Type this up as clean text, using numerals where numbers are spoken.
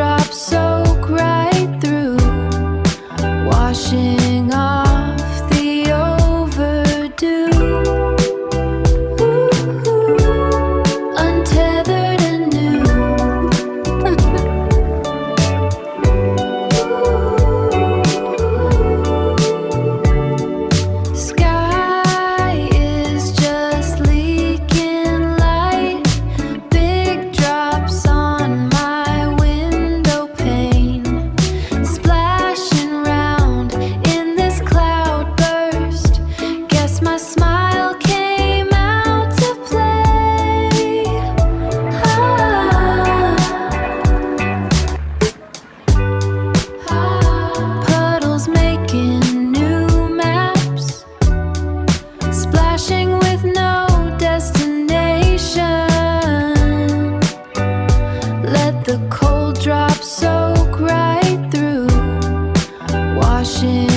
drops soak right through, washing off the overdue. Ooh, untethered and new. Sky is just leaking light, big drops on my window pane, splashing round in this cloud burst. Guess my smile came out to play. Puddles making new maps, splashing with no destination. Let the cold drops soak right through, washing